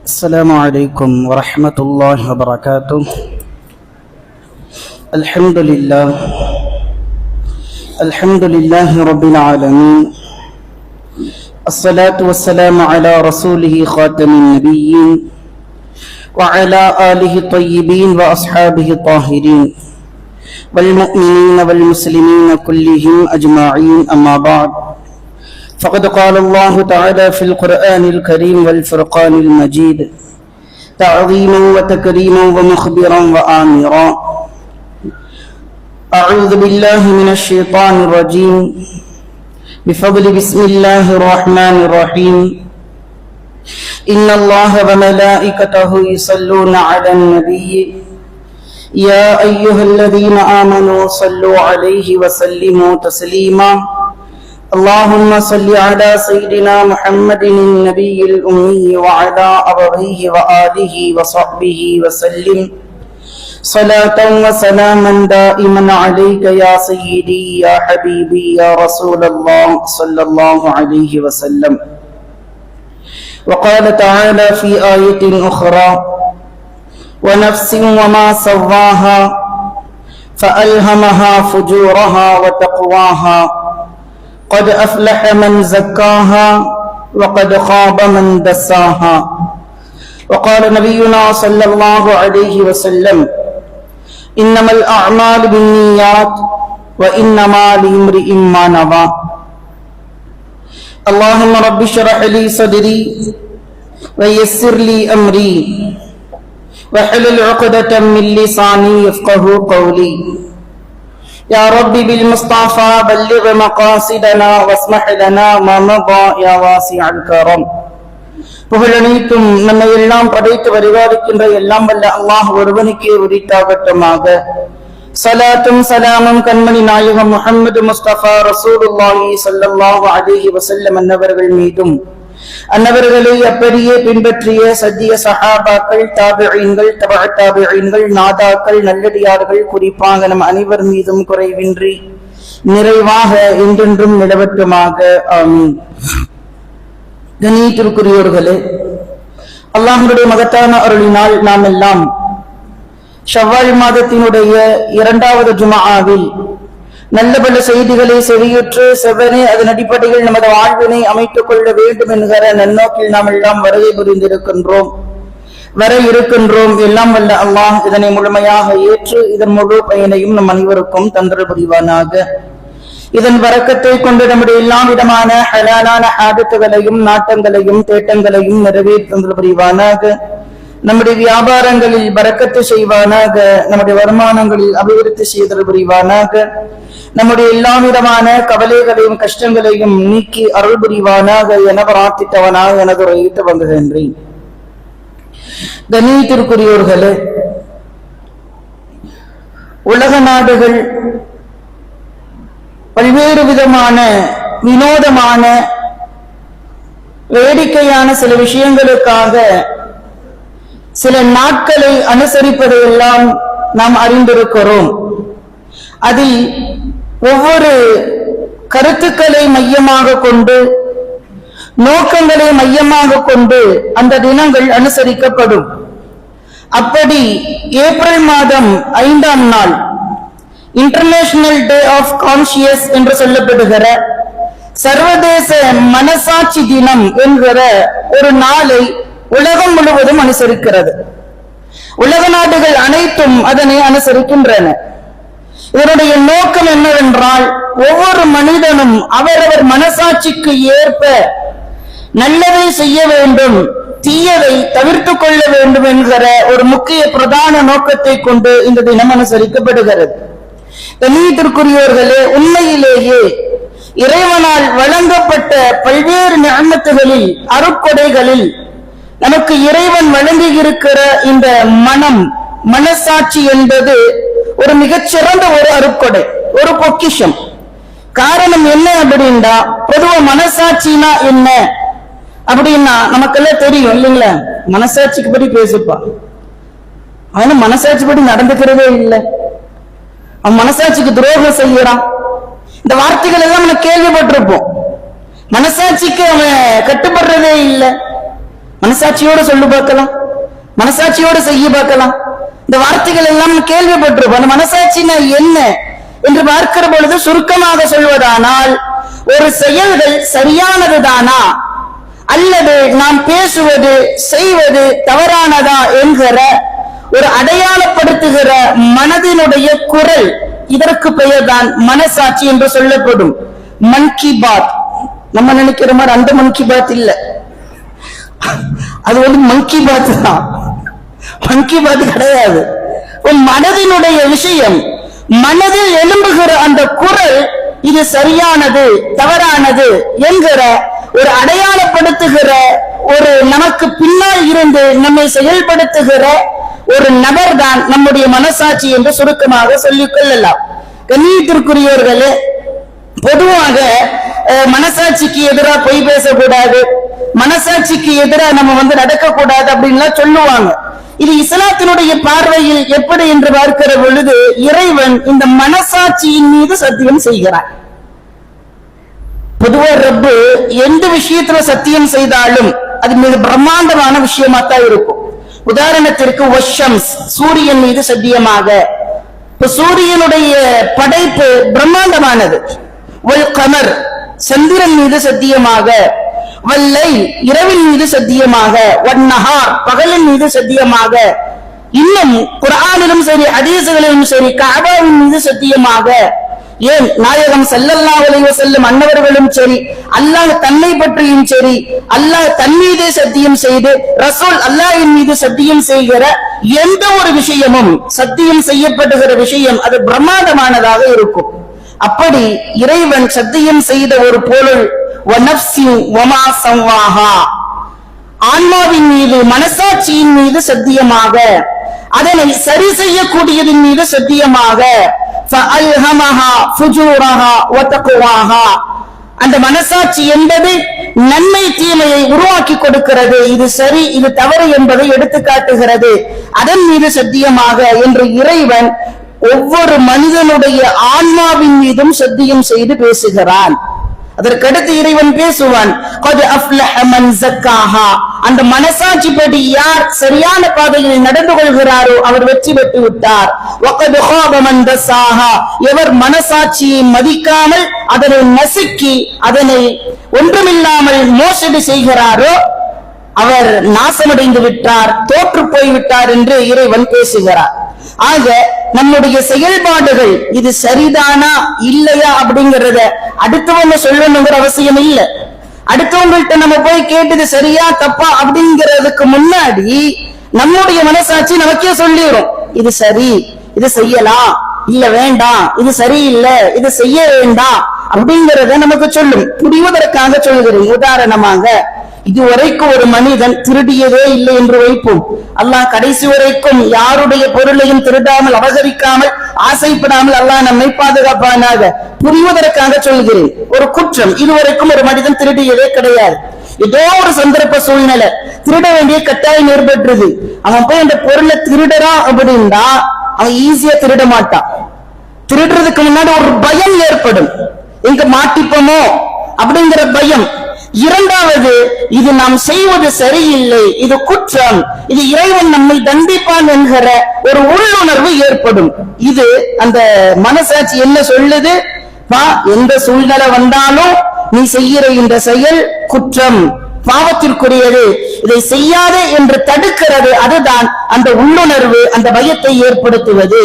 السلام عليكم ورحمة الله وبركاته. الحمد لله رب العالمين. الصلاة والسلام على رسوله خاتم النبيين وعلى آله الطيبين وأصحابه الطاهرين والمؤمنين والمسلمين كلهم أجمعين، أما بعد، فقد قال الله تعالى في القرآن الكريم والفرقان المجيد تعظيما وتكريما ومخبرا وآمرا. أعوذ بالله من الشيطان الرجيم، بفضل بسم الله الرحمن الرحيم. إن الله وملائكته يصلون على النبي يا أيها الذين آمنوا صلوا عليه وسلموا تسليما. اللهم صل على سيدنا محمد النبي الأمي وعلى أبويه وآله وصحبه وسلم صلاة وسلاما دائما عليك يا سيدي يا حبيبي يا رسول الله صلى الله عليه وسلم. وقال تعالى في آية أخرى: ونفس وما سواها فألهمها فجورها وتقواها قد أفلح من زكاها وقد خاب من دساها. وقال نبينا صلى الله عليه وسلم: إنما الأعمال بالنيات وإنما لامرئ ما نوى. اللهم رب اشرح لي صدري ويسر لي أمري واحلل عقدة من لساني يفقه قولي. يا ربي بالمصطفى بلغ مقاصدنا واسمح لنا ما مضى يا واسع الكرم. புகழனைத்தும் நம்மை எல்லாம் படைத்து பரிபாலிக்கின்ற எல்லாம் வல்ல அல்லாஹ் ஒருவனுக்கே உரித்தாகட்டுமாக. ஸலாத்தும் ஸலாமும் கண்மணி நாயகம் முஹம்மது முஸ்தபா ரசூலுல்லாஹி ஸல்லல்லாஹு அலைஹி வஸல்லம் அன்னவர்கள் மீதும், அன்னவர்களை அப்படியே பின்பற்றிய சத்திய சஹாபாக்கள், தாபிஈன்கள், தபஅ தாபிஈன்கள், நாதாக்கள், நல்லடியார்கள், குறிப்பாக நம் அனைவர் மீதும் குறைவின்றி நிறைவாக என்றென்றும் நிலவட்டுமாக. ஆமீன். கண்ணியத்திற்குரியோர்களே, அல்லாஹ்வுடைய மகத்தான அருளினால் நாம் எல்லாம் ஷவ்வால் மாதத்தினுடைய 2வது ஜும்ஆவில் நல்ல பல செய்திகளை செவியுற்று செவ்வனே அதன் அடிப்படையில் நமது வாழ்வினை அமைத்துக் கொள்ள வேண்டும் என்கிற நன்னோக்கில் நாம் எல்லாம் வருகை புரிந்திருக்கின்றோம், வர இருக்கின்றோம். எல்லாம் வல்ல அல்லாஹ் இதனை முழுமையாக ஏற்று இதன் முழு பயனையும் நம் அனைவருக்கும் தந்தல் புரிவானாக. இதன் வரக்கத்தை கொண்டு நம்முடைய எல்லா விதமான ஹலாலான ஆதத்துகளையும் நாட்டங்களையும் தேட்டங்களையும் நிறைவேற்றல் புரிவானாக. நம்முடைய வியாபாரங்களில் பரக்கத்து செய்வானாக. நம்முடைய வருமானங்களில் அபிவிருத்தி செய்தல் புரிவானாக. நம்முடைய எல்லா விதமான கவலைகளையும் கஷ்டங்களையும் நீக்கி அருள் புரிவானாக என பிரார்த்தித்தவனாக எனது உரையை துவங்குகின்றேன். கண்ணியத்திற்குரியோர்களே, உலக நாடுகள் பல்வேறு விதமான வினோதமான வேடிக்கையான சில விஷயங்களுக்காக சில நாட்களை அனுசரிப்பதையெல்லாம் நாம் அறிந்திருக்கிறோம். அதில் ஒவ்வொரு கருத்துக்களை மையமாக கொண்டு, நோக்கங்களை மையமாக கொண்டு அந்த தினங்கள் அனுசரிக்கப்படும். அப்படி ஏப்ரல் மாதம் 5ஆம் நாள் இன்டர்நேஷனல் டே ஆஃப் கான்சியஸ் என்று சொல்லப்படுகிற சர்வதேச மனசாட்சி தினம் என்கிற ஒரு நாளை உலகம் முழுவதும் அனுசரிக்கிறது. உலக நாடுகள் அனைத்தும் அதனை அனுசரிக்கின்றன. இதனுடைய நோக்கம் என்னவென்றால், ஒவ்வொரு மனிதனும் அவரவர் மனசாட்சிக்கு ஏற்ப நல்லதை செய்ய வேண்டும், தீயதை தவிர்த்து கொள்ள வேண்டும் என்கிற ஒரு முக்கிய பிரதான நோக்கத்தை கொண்டு இந்த தினம் அனுசரிக்கப்படுகிறது. கண்ணியத்திற்குரியோர்களே, உண்மையிலேயே இறைவனால் வழங்கப்பட்ட பல்வேறு நிஅமத்துகளில், அருட்கொடைகளில் நமக்கு இறைவன் வழங்கியிருக்கிற இந்த மனசாட்சி என்பது ஒரு மிகச்சிறந்த ஒரு அருட்கொடை, ஒரு பொக்கிஷம். காரணம் என்ன அப்படின்னா, பொதுவா மனசாட்சினா என்ன அப்படின்னா நமக்கெல்லாம் தெரியும் இல்லைங்களா? மனசாட்சிக்கு படி பேசுப்பா, ஆனா மனசாட்சி படி நடந்துக்கிறதே இல்லை. அவன் மனசாட்சிக்கு துரோகம் செய்யறான். இந்த வார்த்தைகள் எல்லாம் நம்ம கேள்விப்பட்டிருப்போம். மனசாட்சிக்கு அவன் கட்டுப்படுறதே இல்லை. மனசாட்சியோட சொல்லு பார்க்கலாம், மனசாட்சியோட செய்ய பார்க்கலாம். இந்த வார்த்தைகள் எல்லாம் கேள்விப்பட்டிருப்போம். அந்த மனசாட்சினா என்ன என்று பார்க்கிற பொழுது சுருக்கமாக சொல்வதானால், ஒரு செயல்கள் சரியானதுதானா அல்லது நாம் பேசுவது செய்வது தவறானதா என்கிற ஒரு அடையாளப்படுத்துகிற மனதினுடைய குரல், இதற்கு பெயர்தான் மனசாட்சி என்று சொல்லப்படும். மன் கி பாத், நம்ம நினைக்கிற மாதிரி அந்த மன் கி பாத் இல்ல, அது வந்து மன் கி பாத் தான். மன் கி பாத் கிடையாது. மனதினுடைய விஷயம், மனதில் எழும்புகிற அந்த குரல், இது சரியானது தவறானது என்கிற ஒரு அடையாளப்படுத்துகிற, ஒரு நமக்கு பின்னால் இருந்து நம்மை செயல்படுத்துகிற ஒரு நபர் தான் நம்முடைய மனசாட்சி என்று சுருக்கமாக சொல்லிக் கொள்ளலாம். கண்ணியத்திற்குரியவர்களே, பொதுவாக மனசாட்சிக்கு எதிராக பொய் பேசக்கூடாது, மனசாட்சிக்கு எதிராக நம்ம நடக்கக்கூடாது அப்படின்லாம் சொல்லுவாங்க. இது இஸ்லாத்தினுடைய பார்வையில் எப்படி என்று பார்க்கிற பொழுது, இறைவன் இந்த மனசாட்சியின் மீது சத்தியம் செய்கிறார். பொதுவா ரப்பு எந்த விஷயத்துல சத்தியம் செய்தாலும் அது மிக பிரம்மாண்டமான விஷயமா தான் இருக்கும். உதாரணத்திற்கு வஷம்ஸ், சூரியன் மீது சத்தியமாக, இப்ப சூரியனுடைய படைப்பு பிரம்மாண்டமானது. வல் கமர், சந்திரன் மீது சத்தியமாக, வல்லை இரவின் மீது சத்தியமாக, வன்னஹார் பகலின் மீது சத்தியமாக, இன்னும் குர்ஆனிலும் சரி ஹதீஸ்களிலும் சரி கஅபாவின் மீது சத்தியமாக, ஏன் நாயகம் ஸல்லல்லாஹு அலைஹி வஸல்லம் அன்னவர்களும் சரி, அல்லாஹ் தன்னை பற்றியும் சரி, அல்லாஹ் தன் மீதே சத்தியம் செய்து ரசூல் அல்லாஹ்வின் மீது சத்தியம் செய்கிற எந்த ஒரு விஷயமும், சத்தியம் செய்யப்படுகிற விஷயம் அது பிரம்மாண்டமானதாக இருக்கும். அப்படி இறைவன் சத்தியம் செய்த ஒரு பொருள், ஆன்மாவின் மீது, மனசாட்சியின் மீது சத்தியமாக, அதனை சரி செய்யக்கூடியதின் மீது சத்தியமாக, அந்த மனசாட்சி என்பது நன்மை தீமையை உருவாக்கி கொடுக்கிறது. இது சரி இது தவறு என்பதை எடுத்து காட்டுகிறது. அதன் மீது சத்தியமாக என்று இறைவன் ஒவ்வொரு மனிதனுடைய ஆன்மாவின் மீதும் சத்தியம் செய்து பேசுகிறான். அதற்கடுத்து இறைவன் பேசுவான், அந்த மனசாட்சி படி யார் சரியான பாதையில் நடந்து கொள்கிறாரோ அவர் வெற்றி பெற்று விட்டார். எவர் மனசாட்சியை மதிக்காமல் அதனை நசுக்கி அதனை ஒன்றுமில்லாமல் மோசடி செய்கிறாரோ அவர் நாசமடைந்து விட்டார், தோற்று போய்விட்டார் என்று இறைவன் பேசுகிறார். ஆக நம்முடைய செயல்பாடுகள் இது சரிதானா இல்லையா அப்படிங்கறத அடுத்தவங்க சொல்லணுங்கிற அவசியம் இல்லை. அடுத்தவங்கள்ட்ட நம்ம போய் கேட்டது சரியா தப்பா அப்படிங்கிறதுக்கு முன்னாடி நம்முடைய மனசாட்சி நமக்கே சொல்லிடும், இது சரி, இது செய்யலாம், இல்ல வேண்டாம், இது சரியில்லை, இது செய்ய வேண்டாம் அப்படிங்கறத நமக்கு சொல்லும். புரிவதற்காக சொல்கிறேன். உதாரணமாக, இதுவரைக்கும் ஒரு மனிதன் திருடியதே இல்லை என்று வைப்போம். அல்லாஹ் கடைசி வரைக்கும் யாருடைய பொருளையும் திருடாமல், அபகரிக்காமல், ஆசைப்படாமல் அல்லாஹ் நம்மை பாதுகாப்பானாக. புரிவதற்காக சொல்கிறேன். ஒரு குற்றம், இதுவரைக்கும் ஒரு மனிதன் திருடியதே கிடையாது. ஏதோ ஒரு சந்தர்ப்ப சூழ்நிலை திருட வேண்டிய கட்டாயம் ஏற்பட்டுருது. அவன் போய் அந்த பொருளை திருடுறான் அப்படின்னா அவன் ஈஸியா திருட மாட்டான். திருடுறதுக்கு முன்னாடி ஒரு பயம் ஏற்படும், எங்க மாட்டிப்போமோ அப்படிங்கிற பயம். இரண்டாவது, இது நாம் செய்வது சரியில்லை, இது குற்றம், இது இறைவன் நம்மை தண்டிப்பான் என்கிற ஒரு உள்ளுணர்வு ஏற்படும். இது அந்த மனசாட்சி என்ன சொல்லுது, எந்த சூழ்நிலை வந்தாலும் நீ செய்கிற இந்த செயல் குற்றம், பாவத்திற்குரியது, இதை செய்யாதே என்று தடுக்கிறது. அதுதான் அந்த உள்ளுணர்வு, அந்த பயத்தை ஏற்படுத்துவது.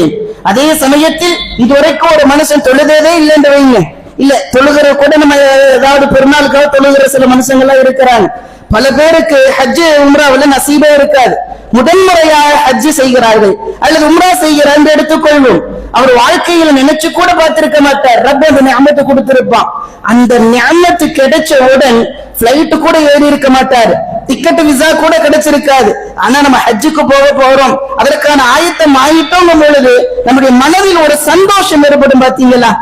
அதே சமயத்தில் இதுவரைக்கும் ஒரு மனுஷன் தொழுதே இல்லை என்று வைங்க, இல்ல தொழுகிற கூட நம்ம ஏதாவது பெருநாளுக்காக தொழுகிற சில மனுஷங்கள்லாம் இருக்கிறாங்க. பல பேருக்கு ஹஜ்ஜு உம்ராவுல நசீபே இருக்காது. முதன்முறையாக ஹஜ்ஜு செய்கிறார்கள் அல்லது உம்ரா செய்கிறார் என்று எடுத்துக்கொள்வோம். அவர் வாழ்க்கையில நினைச்சு கூட பார்த்திருக்க மாட்டார். ரப்ப அந்த நியமத்தை கொடுத்திருப்பான். அந்த நியமத்து கிடைச்சவுடன் பிளைட் கூட ஏறி இருக்க மாட்டாரு, டிக்கெட் விசா கூட கிடைச்சிருக்காது. ஆனா நம்ம ஹஜ்ஜுக்கு போக போறோம், அதற்கான ஆயத்தம் ஆயிட்டோம் பொழுது நம்முடைய மனதில் ஒரு சந்தோஷம் ஏற்படும். பாத்தீங்களா,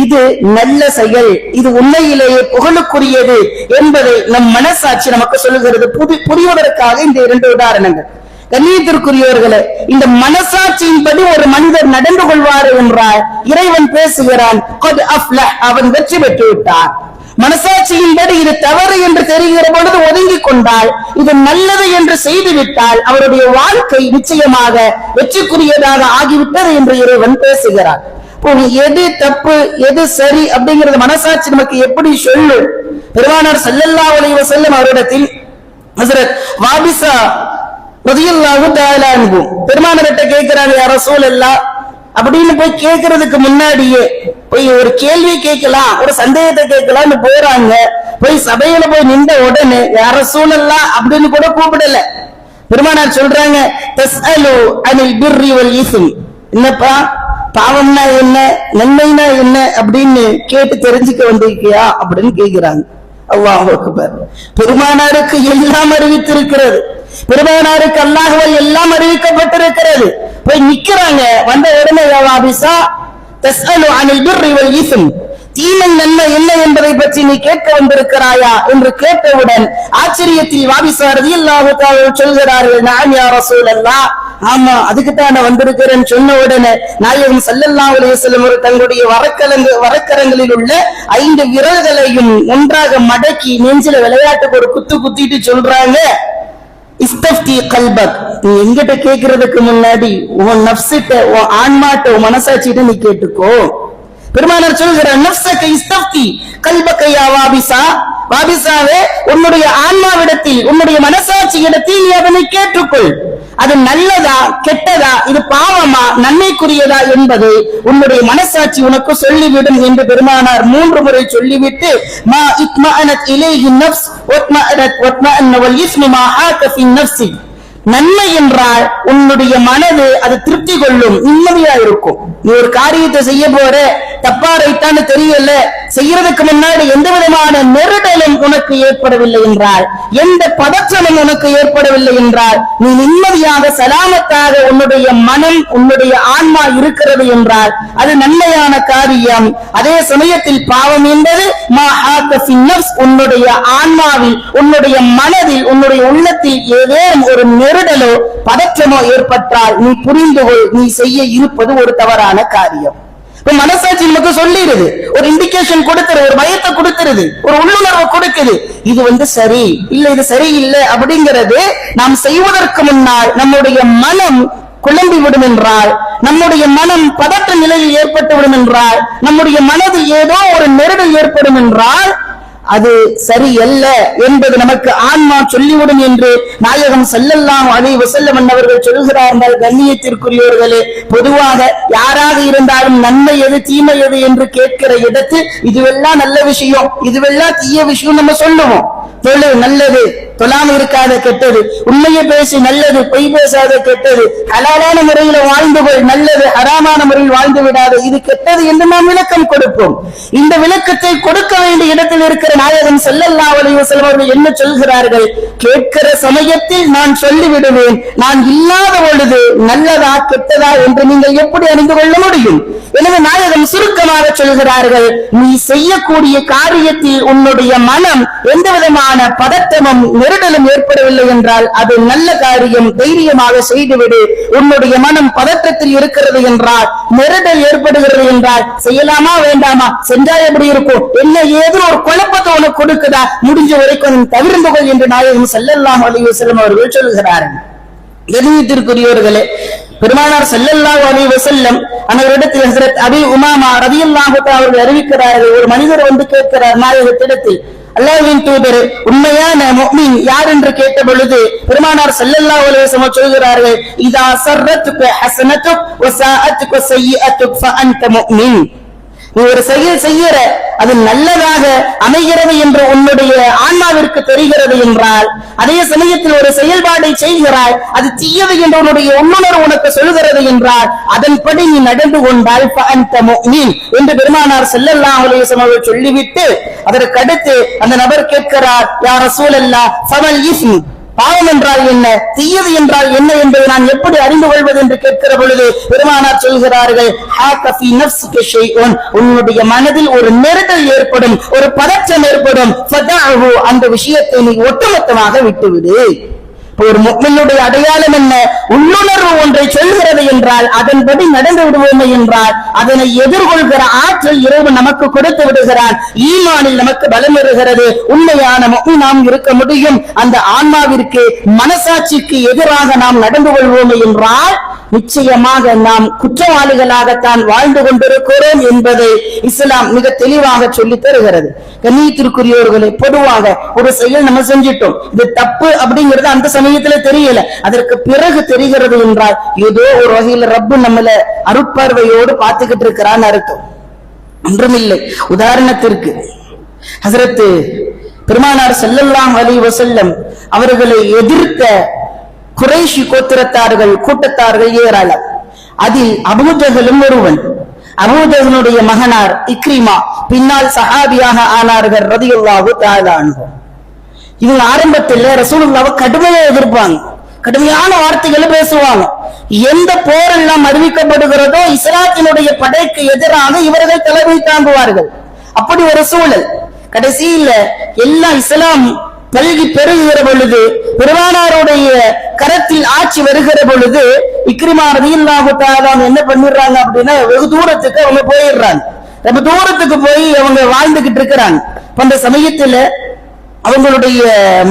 இது நல்ல செயல், இது உண்மையிலேயே புகழுக்குரியது என்பதை நம் மனசாட்சி நமக்கு சொல்லுகிறது. புரிவதற்காக இந்த இரண்டு உதாரணங்கள். கண்ணியத்திற்குரியவர்களே, இந்த மனசாட்சியின்படி ஒரு மனிதர் நடந்து கொள்வார் என்றால் இறைவன் பேசுகிறான், அவன் வெற்றி பெற்று விட்டார். மனசாட்சியின்படி இது தவறு என்று தெரிகிற பொழுது ஒதுங்கிக் கொண்டால், இது நல்லது என்று செய்துவிட்டால் அவருடைய வாழ்க்கை நிச்சயமாக வெற்றிக்குரியதாக ஆகிவிட்டது என்று இறைவன் பேசுகிறார். எது தப்பு எது சரி அப்படிங்கிறது மனசாட்சி நமக்கு எப்படி சொல்லும்? பெருமானார் ஸல்லல்லாஹு அலைஹி வஸல்லம் அவரிடத்தில் ஹஜ்ரத் வாபிஸா ரலியல்லாஹு தஆலா அன்ஹு பெருமானார்ட்ட கேட்கிறாங்க, யா ரசூலல்லாஹ் அப்படின்னு போய் கேட்கறதுக்கு முன்னாடியே போய் ஒரு கேள்வி கேட்கலாம், ஒரு சந்தேகத்தை கேட்கலாம்னு போறாங்க. போய் சபையில போய் நின்ற உடனே யா ரசூலல்லாஹ் அப்படின்னு கூட கூப்பிடல. பெருமானார் சொல்றாங்க, தஸ்அலு அனில் பிர்ரி வல் இஸ்ம், என்னப்பா பாவம்னா என்ன நன்மைனா என்ன அப்படின்னு கேட்டு தெரிஞ்சுக்க வந்திருக்கியா அப்படின்னு கேட்கிறாங்க. அல்லாஹ் அக்பர். பெருமானாருக்கு எல்லாம் அறிவித்திருக்கிறது, பெருமானாருக்கு அல்லாஹ்வால் எல்லாம் அறிவிக்கப்பட்டிருக்கிறது. போய் நிக்கிறாங்க. வந்த உடனே யா வாபிஸா தஸ்அலு அனில் பிர்ரி வல் இஸ்ம், தீமை நன்மை என்ன என்பதை பற்றி நீ கேட்க வந்திருக்கிறாயா என்று கேட்டவுடன் ஆச்சரியத்தில் வாபிஸா ரலியல்லாஹு தஆலா சொல்கிறார்கள், நான் யா ரசூலல்லாஹ், ஆமா அதுக்குத்தான் நான் வந்திருக்கிறேன் சொன்ன உடனே நாயகம் ஸல்லல்லாஹு அலைஹி வஸல்லம் தங்களுடைய வரக்கரங்களில் உள்ள 5 விரல்களையும் ஒன்றாக மடக்கி நெஞ்சில விளையாட்டுக்கு ஒரு குத்து குத்திட்டு சொல்றாங்க, இஸ்தஃப்தி கல்பக், நீ எங்கிட்ட கேட்கறதுக்கு முன்னாடி உன் நஃப்ஸிட்ட உன் ஆன்மாட்ட உன் மனசாட்சிட்ட நீ கேட்டுக்கோ. பெருமானார் சொல்கிறார், நஃப்ஸக இஸ்தஃப்தி கல்பக யா வாபிஸா, வாபிஸாவே உன்னுடைய ஆன்மாவிடத்தில் உன்னுடைய மனசாட்சி இடத்தில் நீ அதனை கேட்டுக்கொள். அது நல்லதா கெட்டதா, இது பாவமா நன்மைக்குரியதா என்பதை உன்னுடைய மனசாட்சி உனக்கு சொல்லிவிடும் என்று பெருமானார் 3 முறை சொல்லிவிட்டு, மா இத்மஅனத் இலைஹி நஃப்ஸ் வத்மஅன வல் இஸ்மு மா ஹாக ஃபி நஃப்ஸி, நன்மை என்றால் உன்னுடைய மனது அது திருப்தி கொள்ளும், நிம்மதியா இருக்கும். நீ ஒரு காரியத்தை செய்ய போற, தப்பா ரைட்டான்னு தெரியல, செய்யறதுக்கு முன்னாடி எந்த விதமான நெருடலும் உனக்கு ஏற்படவில்லை என்றால், எந்த பதற்றமும் உனக்கு ஏற்படவில்லை என்றால், நீ நிம்மதியாக சலாமத்தாக உன்னுடைய மனம் உன்னுடைய ஆன்மா இருக்கிறது என்றால் அது நன்மையான காரியம். அதே சமயத்தில் பாவம் என்பது மா ஹாக ஃபி நஃப்ஸ், உன்னுடைய ஆன்மாவில் உன்னுடைய மனதில் உன்னுடைய உள்ளத்தில் ஏதேனும் ஒரு நெருடலோ பதற்றமோ ஏற்பட்டால் நீ புரிந்து கொள், நீ செய்ய இருப்பது ஒரு தவறான காரியம். மனசாட்சி நமக்கு சொல்லிடுது, ஒரு இண்டிகேஷன் கொடுத்துருது, ஒரு பயத்தை கொடுத்துருது, ஒரு உள்ளுணர்வை கொடுக்குது, இது சரி இல்ல இது சரியில்லை அப்படிங்கிறது. நாம் செய்வதற்கு முன்னால் நம்முடைய மனம் குழம்பி விடும் என்றால், நம்முடைய மனம் பதற்ற நிலையில் ஏற்பட்டு விடும் என்றால், நம்முடைய மனதில் ஏதோ ஒரு நெருடல் ஏற்படும் என்றால் அது சரியல்ல என்பது நமக்கு ஆன்மா சொல்லிவிடும் என்று நாயகம் ஸல்லல்லாஹு அலைஹி வஸல்லம் அவர்கள் சொல்கிறார்கள். கண்ணியத்திற்குரியவர்களே, பொதுவாக யாராக இருந்தாலும் நன்மை எது தீமை எது என்று கேட்கிற இடத்தில் இதுவெல்லாம் நல்ல விஷயம் இதுவெல்லாம் தீய விஷயம் நம்ம சொல்லுவோம். தொழு நல்லது, தொழாம இருக்காத கெட்டது, உண்மையை பேசி நல்லது, பொய் பேசாத கெட்டது, ஹலாலான முறையில வாழ்ந்து கொள் நல்லது, ஹராமான முறையில் வாழ்ந்து விடாது இது கெட்டது என்று நாம் விளக்கம் கொடுப்போம். இந்த விளக்கத்தை கொடுக்க வேண்டிய இடத்தில் இருக்கிற நாயகம் ஸல்லல்லாஹு அலைஹி வஸல்லம் அவர்கள் என்ன சொல்கிறார்கள்? கேட்கிற சமயத்தில் நான் சொல்லிவிடுவேன், நான் இல்லாத பொழுது நல்லதா கெட்டதா என்று நீங்கள் எப்படி அறிந்து கொள்ள முடியும்? எனவே நாயகம் சுருக்கமாக சொல்கிறார்கள், நீ செய்யக்கூடிய காரியத்தில் உன்னுடைய மனம் எந்த விதமான பதட்டமும் நெருடலும் ஏற்படவில்லை என்றால் அது நல்ல காரியம், தைரியமாக செய்துவிடு. உன்னுடைய மனம் பதற்றத்தில் இருக்கிறது என்றால், நெருடல் ஏற்படுகிறது என்றால் செய்யலாமா வேண்டாமா, சென்றால் எப்படி இருக்கும், என்ன ஏதோ ஒரு குழப்பத்தை உனக்கு கொடுக்குதா, முடிஞ்ச வரைக்கும் தவிர்ந்து கொள் என்று நாயகம் ஸல்லல்லாஹு அலைஹி வஸல்லம் அவர்கள் சொல்கிறார்கள். கண்ணியத்திற்குரியவர்களே, பெருமானார் ஸல்லல்லாஹு அலைஹி வஸல்லம் அவரிடத்தில் ஹஜ்ரத் அபீ உமாமா ரலியல்லாஹு தஆலா அவர்கள் அறிவிக்கிறார்கள், ஒரு மனிதர் கேட்கிறார் நாயகத்திடத்தில், அல்லாஹ்வின் தூதரே உண்மையான முஃமின் யார் என்று கேட்ட பொழுது பெருமானார் ஸல்லல்லாஹு அலைஹி வஸல்லம் சொல்கிறார்கள், இதா சர்ரத்துக ஹஸனத்துக் வ ஸாஅத்துக ஸய்யிஅத்துக் ஃபஅன்த முஃமின். நீ ஒரு செயல் செய்யற அது நல்லதாக அமைகிறது என்று உன்னுடைய ஆன்மாவிற்கு தெரிகிறது என்றால், அதே சமயத்தில் ஒரு செயல்பாடை செய்கிறாய் அது தீயது என்று உன்னுடைய உள்ளுணர்வு உனக்கு சொல்கிறது என்றால் அதன்படி நீ நடந்து கொண்டால் ஃபஅன்த முஃமின் என்று பெருமானார் ஸல்லல்லாஹு அலைஹி வஸல்லம் சொல்லிவிட்டு அதற்கு அடுத்து அந்த நபர் கேட்கிறார், யா ரசூலல்லாஹ் ஃபமல் இஸ்ம், பாவம் என்றால் என்ன, தீயது என்றால் என்ன என்பதை நான் எப்படி அறிந்து கொள்வது என்று கேட்கிற பொழுது பெருமானார் சொல்கிறார்கள், உன்னுடைய மனதில் ஒரு நெருடல் ஏற்படும், ஒரு பதற்றம் ஏற்படும், அந்த விஷயத்தை நீ ஒட்டுமொத்தமாக விட்டுவிடு. ஒரு முஃமினுடைய அடையாளம் என்ன? உள்ளுணர்வு ஒன்றை சொல்கிறது என்றால் அதன்படி நடந்து விடுவோமே என்றால் அதனை எதிர்கொள்கிற ஆற்றல் இறைவன் நமக்கு கொடுத்து விடுகிறான். ஈமானில் நமக்கு பலம் வருகிறது. உண்மையான முஃமின் நாம் இருக்க முடியும். அந்த ஆன்மாவிற்கு மனசாட்சிக்கு எதிராக நாம் நடந்து கொள்வோமே என்றால் நிச்சயமாக நாம் குற்றவாளிகளாகத்தான் வாழ்ந்து கொண்டிருக்கிறோம் என்பதை இஸ்லாம் மிக தெளிவாக சொல்லி தருகிறது. கண்ணியத்திற்குரியவர்களை, பொதுவாக ஒரு செயல் நம்ம செஞ்சிட்டோம், இது தப்பு அப்படிங்கிறது அந்த சமயத்துல தெரியல, அதற்கு பிறகு தெரிகிறது என்றால் ஏதோ ஒரு வகையில் ரப்பு நம்மள அருட்பார்வையோடு பார்த்துக்கிட்டு இருக்கிறான்னு அர்த்தம். ஒன்றுமில்லை. உதாரணத்திற்கு ஹஸரத் பெருமானார் ஸல்லல்லாஹு அலைஹி வஸல்லம் அவர்களை எதிர்த்த குறைஷி கோத்திரத்தார்கள் கூட்டத்தார்கள் ஏராளம். அதில் அபூஜஹலும் ஒருவன். அபூஜஹலுடைய மகனார் இக்ரிமா பின்னால் சஹாபியாக ஆனார்கள் ரலியல்லாஹு தஆலா அன்ஹு. இவங்க ஆரம்பத்தில் ரசூலுல்லாஹ்வை கடுமையா எதிர்ப்பாங்க, கடுமையான வார்த்தைகளை பேசுவாங்க. எந்த போரெல்லாம் அறிவிக்கப்படுகிறதோ இஸ்லாத்தினுடைய படைக்கு எதிராக இவர்கள் தலைமை தாங்குவார்கள். அப்படி ஒரு சூழல். கடைசியில எல்லாம் இஸ்லாம் பல்கி பெருகிற பொழுது, பெருமானாருடைய கரத்தில் ஆட்சி வருகிற பொழுது இக்ரிமா ரலியல்லாஹு தஆலா என்ன பண்ணிடுறாங்க அப்படின்னா வெகு தூரத்துக்கு அவங்க போயிடுறாங்க. ரொம்ப தூரத்துக்கு போய் அவங்க வாழ்ந்துகிட்டு இருக்கிறாங்க. அந்த சமயத்துல அவங்களுடைய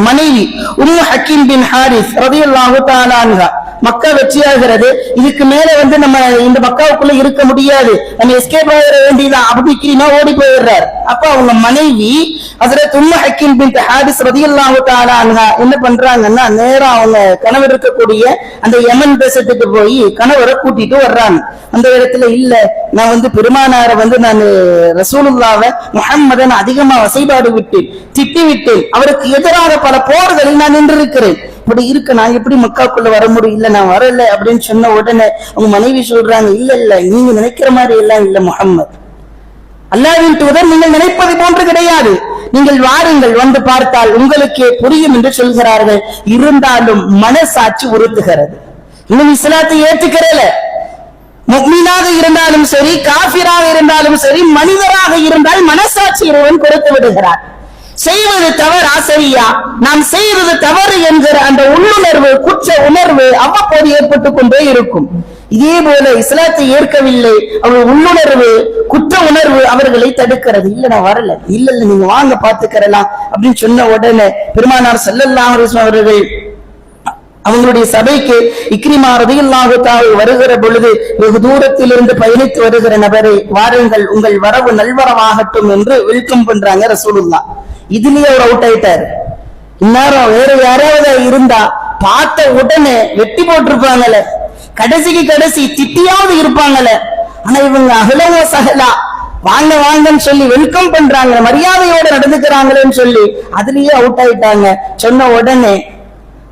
மனைவி உம்மு ஹக்கீம் பின் ஹாரிஸ் ரலியல்லாஹு தஆலா அன்ஹா மக்கா வெற்றியாகிறது. இதுக்கு மேல நம்ம இந்த மக்காவுக்குள்ள இருக்க முடியாது, நம்ம எஸ்கேப் ஆகிற வேண்டியதான் அப்படி இக்ரிமா ஓடி போயிடுறார். அப்ப அவங்க மனைவி ஹஸரத் உம்மு ஹக்கீம் பின் ஹாரிஸ் ரலியல்லாஹு தஆலா அன்ஹா என்ன பண்றாங்கன்னா நேரா அவங்க கணவர் இருக்கக்கூடிய அந்த யமன் தேசத்துக்கு போய் கணவரை கூட்டிட்டு வர்றாங்க. அந்த இடத்துல இல்ல, நான் பெருமானாரை நான் ரசூலுல்லாஹ்வை முஹம்மதன் அதிகமா வசைபாடு விட்டு திட்டி விட்டு அவருக்கு எதிராக பல போர்களில் நான் நின்றிருக்கிறேன். இப்படி இருக்க நான் எப்படி மக்காக்குள்ள வர முடியும்? இல்ல நான் வரல அப்படின்னு சொன்ன உடனே அவங்க மனைவி சொல்றாங்க, இல்ல இல்ல நீங்க நினைக்கிற மாதிரி எல்லாம் இல்ல முஹம்மது, அல்லாஹ்வின் தூதர் நீங்கள் நினைப்பது போன்று கிடையாது, நீங்கள் வாருங்கள் வந்து பார்த்தால் உங்களுக்கே புரியும் என்று சொல்கிறார்கள். இருந்தாலும் மனசாட்சி உறுத்துகிறது. இன்னும் இஸ்லாத்தை ஏற்றுக்கிறல. முஃமினாக இருந்தாலும் சரி, காஃபிராக இருந்தாலும் சரி, மனிதராக இருந்தால் மனசாட்சி இறைவன் கொடுத்து விடுகிறார். செய்வது தவறா சரியா, நாம் செய்வது தவறு என்கிற அந்த உள்ளுணர்வு, குற்ற உணர்வு அவ்வப்போது ஏற்பட்டுக் கொண்டே இருக்கும். இதே போல இஸ்லாத்தை ஏற்கவில்லை, அவர்கள் உள்ளுணர்வு, குற்ற உணர்வு அவர்களை தடுக்கிறது. இல்ல நான் வரல, இல்ல இல்ல நீங்க வாங்க பாத்துக்கிறலாம் அப்படின்னு சொன்ன உடனே பெருமானார் ஸல்லல்லாஹு அலைஹி வஸல்லம் அவர்கள் அவங்களுடைய சபைக்கு இக்ரிமா ரலியல்லாஹு தஆலா வருகிற பொழுது வெகு தூரத்தில் இருந்து பயணித்து வருகிற நபரை வாருங்கள், உங்கள் வரவு நல்வரவாகட்டும் என்று வெல்கம் பண்றாங்க ரசூலுல்லாஹ். இதுலயே அவர் அவுட் ஆயிட்டாரு. இந்நேரம் வேற யாராவது இருந்தா பார்த்த உடனே வெட்டி போட்டிருப்பாங்கல்ல, கடைசிக்கு கடைசி திட்டியாவது இருப்பாங்கல்ல. ஆனா இவங்க அகலவோ சகலா வாங்க வாங்கன்னு சொல்லி வெல்கம் பண்றாங்க, மரியாதையோடு நடந்துக்கிறாங்களேன்னு சொல்லி அதுலயே அவுட் ஆயிட்டாங்க. சொன்ன உடனே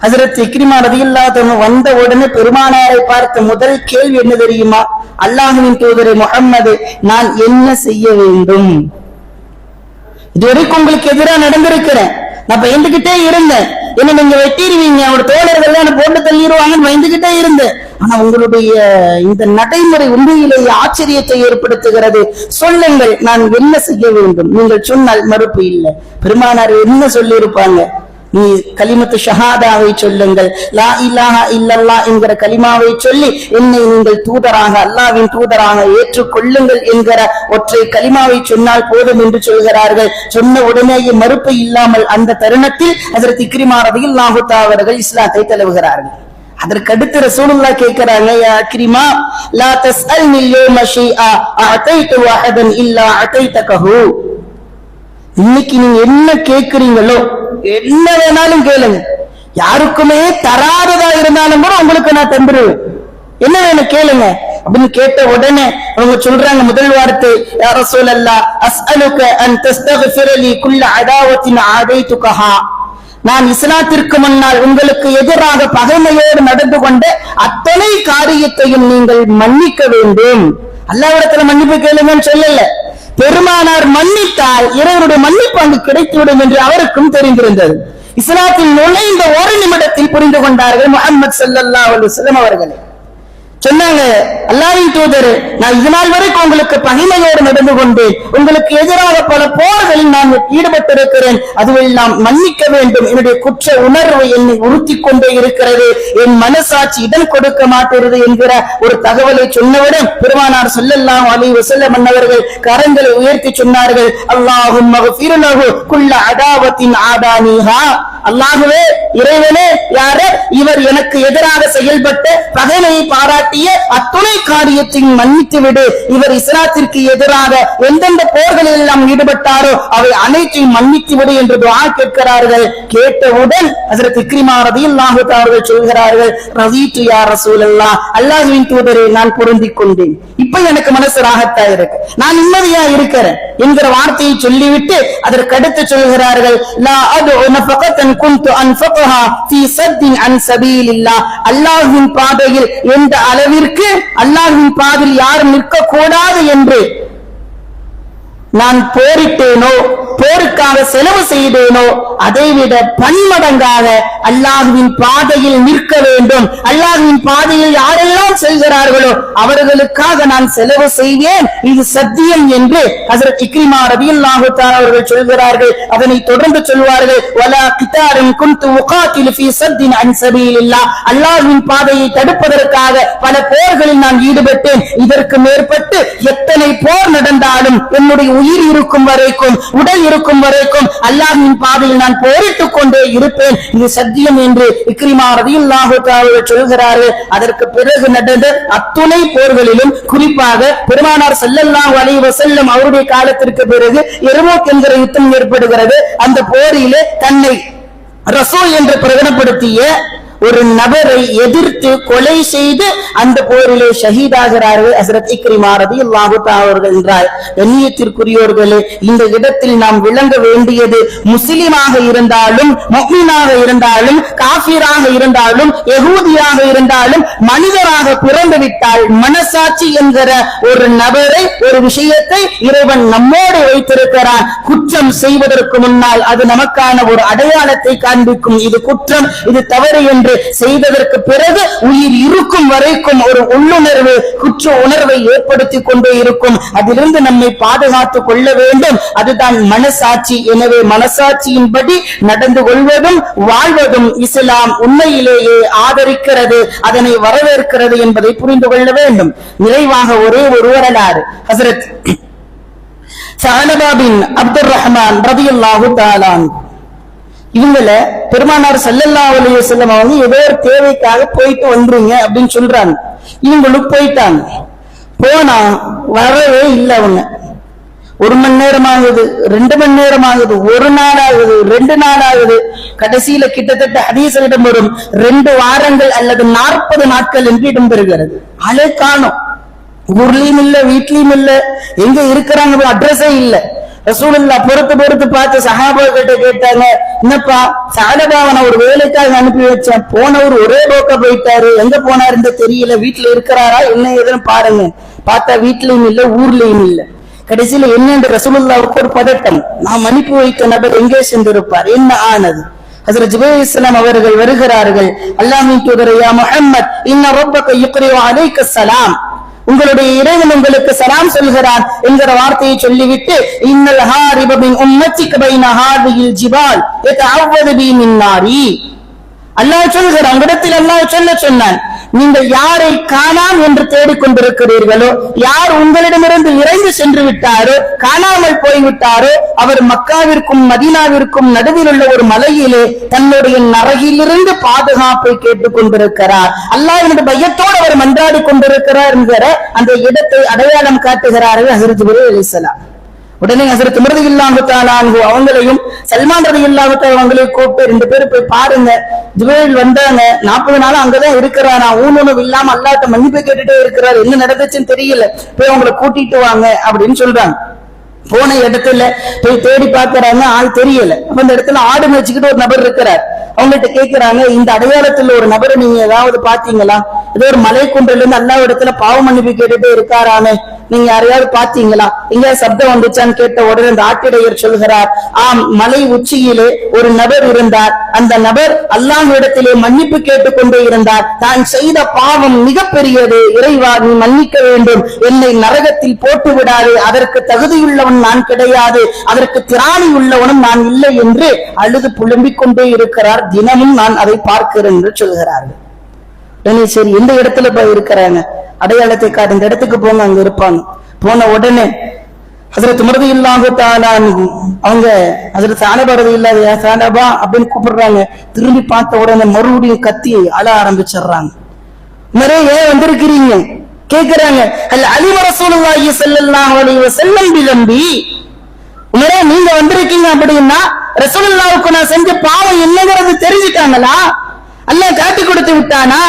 ஹஸரத் இக்ரிமா ரலியல்லாஹு தஆலா வந்த உடனே பெருமானாரை பார்த்த முதல் கேள்வி என்ன தெரியுமா? அல்லாஹ்வின் தூதரே முஹம்மது, நான் என்ன செய்ய வேண்டும்? இதுவரைக்கும் உங்களுக்கு எதிராக நடந்திருக்கிறேன், நான் பயந்துகிட்டே இருந்தேன், என்ன நீங்க வெட்டிடுவீங்க, ஒரு தோழர்கள் போட்டு தள்ளிடுவாங்கன்னு பயந்துகிட்டே இருந்தேன். ஆனா உங்களுடைய இந்த நடைமுறை உண்மையிலேயே ஆச்சரியத்தை ஏற்படுத்துகிறது. சொல்லுங்கள், நான் என்ன செய்ய வேண்டும்? நீங்கள் சொன்னால் மறுப்பு இல்லை. பெருமானார் என்ன சொல்லி இருப்பாங்க? நீ கலிமத்து ஷஹாதாவை சொல்லுங்கள், லா இலாஹா இல்லல்லாஹ் என்கிற கலிமாவை சொல்லி என்னை நீங்கள் தூதராக, அல்லாஹ்வின் தூதராக ஏற்றுக்கொள்ளுங்கள் என்கிற ஒற்றை கலிமாவை சொன்னால் போதும் என்று சொல்கிறார்கள். சொன்ன உடனேயே மறுப்பு இல்லாமல் அந்த தருணத்தில் ஹஸரத் இக்ரிமா ரலியல்லாஹு தஆலா அவர்கள் இஸ்லாத்தை தழுவுகிறார்கள். அதற்கு அடுத்து ரசூலுல்லாஹ் கேட்கிறாங்க, யா இக்ரிமா லா தஸ்அல்னி யௌம ஷைஆ அஅதைது வஹதன் இல்லா அதைதகஹு. இன்னைக்கு நீங்க என்ன கேக்குறீங்களோ என்ன வேணாலும் கேளுங்க, யாருக்குமே தராததா இருந்தாலும் கூட உங்களுக்கு நான் தந்துருவேன், என்ன வேணும் கேளுங்க அப்படின்னு கேட்ட உடனே அவங்க சொல்றாங்க முதல் வார்த்தை, யா ரசூலல்லாஹ் அஸ்அலுக அன் தஸ்தக்ஃபிர லி குல்ல அதாவத்தின் ஆதைதுகஹா. நான் இஸ்லாத்திற்கு முன்னால் உங்களுக்கு எதிராக பகைமையோடு நடந்து கொண்ட அத்தனை காரியத்தையும் நீங்கள் மன்னிக்க வேண்டும். அல்லாஹ்விடத்துல மன்னிப்பு கேளுங்கன்னு சொல்லல, பெருமானார் மன்னித்தால் இறைவனுடைய மன்னிப்பு அங்கு கிடைத்துவிடும் என்று அவருக்கும் தெரிந்திருந்தது. இஸ்லாத்தில் நுழைந்த ஒரு நிமிடத்தில் புரிந்து கொண்டார்கள் முஹம்மது ஸல்லல்லாஹு அலைஹி வஸல்லம் அவர்களை. சொன்னாங்க, அல்லாஹ்வின் தூதர், நான் இது நாள் வரைக்கும் உங்களுக்கு பகைமையோடு நடந்து கொண்டேன், உங்களுக்கு எதிராக பல போர்களில் நான் ஈடுபட்டிருக்கிறேன், அதுவெல்லாம் மன்னிக்க வேண்டும், என்னுடைய குற்ற உணர்வு என்னை உறுத்திக் கொண்டே இருக்கிறது, என் மனசாட்சி இடம் கொடுக்க மாட்டேறது என்கிற ஒரு தகவலை சொன்னவுடன் பெருமானார் ஸல்லல்லாஹு அலைஹி வஸல்லம் அவர்கள் கரங்களை உயர்த்தி சொன்னார்கள், அல்லாஹும்ம ஃபிர் லஹு குல்ல அதாவத்தின் ஆதானிஹா. அல்லாஹுவே, இறைவனே, யார இவர் எனக்கு எதிராக செயல்பட்ட பகைமையை பாராட்டிய அத்துணை காரியத்தையும் மன்னித்து விடு, இவர் இஸ்லாத்திற்கு எதிராக எந்தெந்த போர்களில் எல்லாம் ஈடுபட்டாரோ அவை அனைத்தையும் மன்னித்து விடு என்று துஆ கேட்கிறார்கள். கேட்டவுடன் ஹஜ்ரத் இக்ரிமா ரலியல்லாஹு தஆலா அவர்கள் சொல்கிறார்கள், ரஸீது யா ரசூலல்லாஹ், அல்லாஹ்வின் தூதரே, நான் பொருந்திக் கொண்டேன், இப்ப எனக்கு மனசு ராகத்தா இருக்கு, நான் நிம்மதியா இருக்கிறேன் என்கிற வார்த்தையை சொல்லிவிட்டு அதற்கு அடுத்து சொல்கிறார்கள், லா அத்உ நஃபகத்தன் குன்து அன்ஃபகஹா ஃபீ ஸத்தின் அன் ஸபீலில்லாஹ். அல்லாஹ்வின் பாதையில் எந்த அளவிற்கு அல்லாஹ்வின் பாதையில் யாரும் நிற்க கூடாது என்று நான் போரிட்டேனோ, போருக்காக செலவு செய்தேனோ, அதைவிட பன்மடங்காக அல்லாஹ்வின் பாதையில் நிற்க வேண்டும், அல்லாஹ்வின் பாதையில் யாரெல்லாம் செல்கிறார்களோ அவர்களுக்காக நான் செலவு செய்வேன், இது சத்தியம் என்று ஹஜ்ரத் இக்ரிமா ரலியல்லாஹு தஆலா அவர்கள் சொல்கிறார்கள். அதனை தொடர்ந்து சொல்வார்கள், வலா கிதாரின் குன்து உகாதிலு ஃபீ ஸத்தின் அன் ஸபீலில்லாஹ். அல்லாஹ்வின் பாதையை தடுப்பதற்காக பல போர்களில் நான் ஈடுபட்டேன், இதற்கு மேற்பட்டு எத்தனை போர் நடந்தாலும் என்னுடைய உயிர் இருக்கும் வரைக்கும், உடல் இருக்கும் வரைக்கும் அல்லாஹ்வின் பாதையில் நான் போரிட்டுக் கொண்டே இருப்பேன், இது சத்தியம் என்று இக்ரிமா ரலியல்லாஹு தஆலா சொல்கிறார்கள். அதற்கு பிறகு நடந்த அத்துணை போர்களிலும், குறிப்பாக பெருமானார் ஸல்லல்லாஹு அலைஹி வஸல்லம் அவருடைய காலத்திற்கு பிறகு எர்மூக் என்கிற யுத்தம் ஏற்படுகிறது. அந்த போரிலே தன்னை ரசூல் என்று பிரகடனப்படுத்திய ஒரு நபரை எதிர்த்து கொலை செய்து அந்த போரிலே ஷஹீதாகிறார்கள் ஹஜ்ரத் இக்ரிமா ரலியல்லாஹு தஆலா அவர்கள் என்றார். கண்ணியத்திற்குரியோர்களே, இந்த இடத்தில் நாம் விளங்க வேண்டியது, முஸ்லிமாக இருந்தாலும், முஃமினாக இருந்தாலும், காஃபிராக இருந்தாலும், யகூதியாக இருந்தாலும், மனிதராக பிறந்து விட்டால் மனசாட்சி என்கிற ஒரு நபரை, ஒரு விஷயத்தை இறைவன் நம்மோடு வைத்திருக்கிறான். குற்றம் செய்வதற்கு முன்னால் அது நமக்கான ஒரு அடையாளத்தை காண்பிக்கும், இது குற்றம், இது தவறு என்று செய்ததற்கு பிறகு உயிர் இருக்கும் வரைக்கும் ஒரு உள்ளுணர்வு, குற்ற உணர்வை ஏற்படுத்திக் கொண்டே இருக்கும். அதிலிருந்து நம்மை பாதுகாத்துக் கொள்ள வேண்டும். அதுதான் மனசாட்சி. எனவே மனசாட்சியின்படி நடந்து கொள்வதும் வாழ்வதும் இஸ்லாம் உண்மையிலேயே ஆதரிக்கிறது, அதனை வரவேற்கிறது என்பதை புரிந்து கொள்ள வேண்டும். நிறைவாக ஒரே ஒரு வரலாறு, ஹஜ்ரத் ஸஅலபா பின் அப்துர் ரஹ்மான் ரலியல்லாஹு தஆலா இவங்கள பெருமானார் ஸல்லல்லாஹு அலைஹி வஸல்லம் அவங்க ஏதோ ஒரு தேவைக்காக போயிட்டு வந்துருங்க அப்படின்னு சொல்றாங்க. இவங்களுக்கு போயிட்டாங்க. போனா வரவே இல்லை. அவங்க 1 மணி நேரம் ஆகுது, 2 மணி நேரம் ஆகுது, 1 நாள் ஆகுது, 2 நாள் ஆகுது. கடைசியில கிட்டத்தட்ட ஹதீஸ்ல இடம் வரும் 2 வாரங்கள் அல்லது 40 நாட்கள் என்று இடம் பெறுகிறது. ஆளே காணோம். ஊர்லயும் இல்ல, வீட்லயும் இல்ல, எங்க இருக்கிறாங்க அட்ரஸே இல்ல. ரசூலுல்லாஹ் பொறுத்து பார்த்து சஹாபாக்கிட்ட கேட்டாங்க, என்னப்பா ஸஅலபாவன ஒரு வேலைக்காக அனுப்பி வச்சேன், போனவர் ஒரே போக்க போயிட்டாரு, எங்க போனாருன்னு தெரியல, வீட்டுல இருக்கிறாரா என்ன ஏதுன்னு பாருங்க. பார்த்தா வீட்லயும் இல்ல, ஊர்லயும் இல்ல. கடைசியில என்னென்று ரசூலுல்லாஹ்வுக்கு ஒரு பதட்டம், நாம் அனுப்பி வைத்த நபர் எங்கே சென்றிருப்பார், என்ன ஆனது? ஹஜ்ரத் ஜிப்ரீல் அலைஹிஸ்ஸலாம் அவர்கள் வருகிறார்கள். அல்லாஹ்வின் தூதரே, யா முஹம்மத், இன்ன ரப்பக யுக்ரிஉ அலைக ஸலாம், உங்களுடைய இறைவன் உங்களுக்கு சலாம் சொல்கிறான் என்கிற வார்த்தையை சொல்லிவிட்டு, இன்னல் ஹாரிப மின் உம்மத்திக பைன ஹாதிஹில் ஜிபால் யதஅவ்வது பி மின் நாரி, அல்லாஹ் சொல்கிறான், உங்களிடத்தில் அல்லாஹ் சொன்னான், நீங்கள் யாரை காணாம் என்று தேடிக்கொண்டிருக்கிறீர்களோ, யார் உங்களிடமிருந்து இறைந்து சென்று விட்டாரோ, காணாமல் போய்விட்டாரோ, அவர் மக்காவிற்கும் மதீனாவிற்கும் நடுவில் உள்ள ஒரு மலையிலே தன்னுடைய நரகிலிருந்து பாதுகாப்பை கேட்டுக் கொண்டிருக்கிறார். அல்லாஹ்வின் பயத்தோடு அவர் மன்றாடி கொண்டிருக்கிறார் என்கிற அந்த இடத்தை அடையாளம் காட்டுகிறார்கள் ஹஜ்ரத் ஜிப்ரீல் அலைஹிஸ்ஸலாம். உடனே ஹஜ்ரத் உமர் ரலியல்லாஹு தஆலா அன்ஹு அவங்களையும் சல்மான் ரலியல்லாஹு தஆலா அவங்களையும் கூப்பிட்டு, 2 பேரும் போய் பாருங்க, ஜிப்ரீல் வந்தாங்க, 40 நாள் அங்கதான் இருக்கிறாரா, ஊனுணவு இல்லாம அல்லாஹ்ட்ட மன்னிப்பு கேட்டுட்டே இருக்கிறார், என்ன நடந்துச்சுன்னு தெரியல, போய் அவங்களை கூட்டிட்டு வாங்க அப்படின்னு சொல்றாங்க. போன இடத்துல போய் தேடி பாக்குறாங்க, ஆள் தெரியல. அப்ப அந்த இடத்துல ஆடு மேய்ச்சிக்கிட்டு ஒரு நபர் இருக்கிறார். அவங்கள்ட்ட கேட்கிறாங்க, இந்த அடையாளத்துல ஒரு நபரை நீங்க ஏதாவது பாத்தீங்களா, ஏதோ ஒரு மலை குன்றில இருந்து அல்லாஹ் இடத்துல பாவ மன்னிப்பு கேட்டுட்டே இருக்காராமே நீங்க யாரையாவது பாத்தீங்களா, எங்க சப்தம் வந்துச்சான்னு கேட்ட உடனே அந்த ஆட்டிடையர் சொல்கிறார், ஆம், மலை உச்சியிலே ஒரு நபர் இருந்தார். அந்த நபர் அல்லாஹ்விடத்திலே மன்னிப்பு கேட்டுக் கொண்டே இருந்தார். தான் செய்த பாவம் மிகப்பெரியது, இறைவா நீ மன்னிக்க வேண்டும், என்னை நரகத்தில் போட்டு விடாது, அதற்கு தகுதியுள்ளவன் நான் கிடையாது, அதற்கு திராணி உள்ளவனும் நான் இல்லை என்று அழுது புலம்பிக் கொண்டே இருக்கிறார். தினமும் நான் அதை பார்க்கிறேன் என்று சொல்கிறார்கள். சரி, எந்த இடத்துல போய் இருக்கிறாங்க, அடையாளத்தை காட்டு, இந்த இடத்துக்கு போங்க, அங்க இருப்பாங்க. போன உடனே ஹஜ்ரத் உமர் ரலியல்லாஹு தஆலா அவங்க ஹஜ்ரத் ஸஅலபா ரலியல்லாஹு யா ஸஅலபா அப்படின்னு கூப்பிடுறாங்க. திரும்பி பார்த்த உடனே மறுபடியும் கத்தி அழ ஆரம்பிச்சிடுறாங்க. உமரே ஏன் வந்திருக்கிறீங்க கேக்குறாங்க. அல் அலிம ரசூலுல்லாஹி ஸல்லல்லாஹு அலைஹி வஸல்லம் பிலம்பி, உமரே நீங்க வந்திருக்கீங்க அப்படின்னா ரசூலுல்லாஹ்வுக்கு நான் செஞ்ச பாவம் என்னங்கிறது தெரிஞ்சுட்டாங்களா, அல்லாஹ் காட்டி கொடுத்து விட்டானா,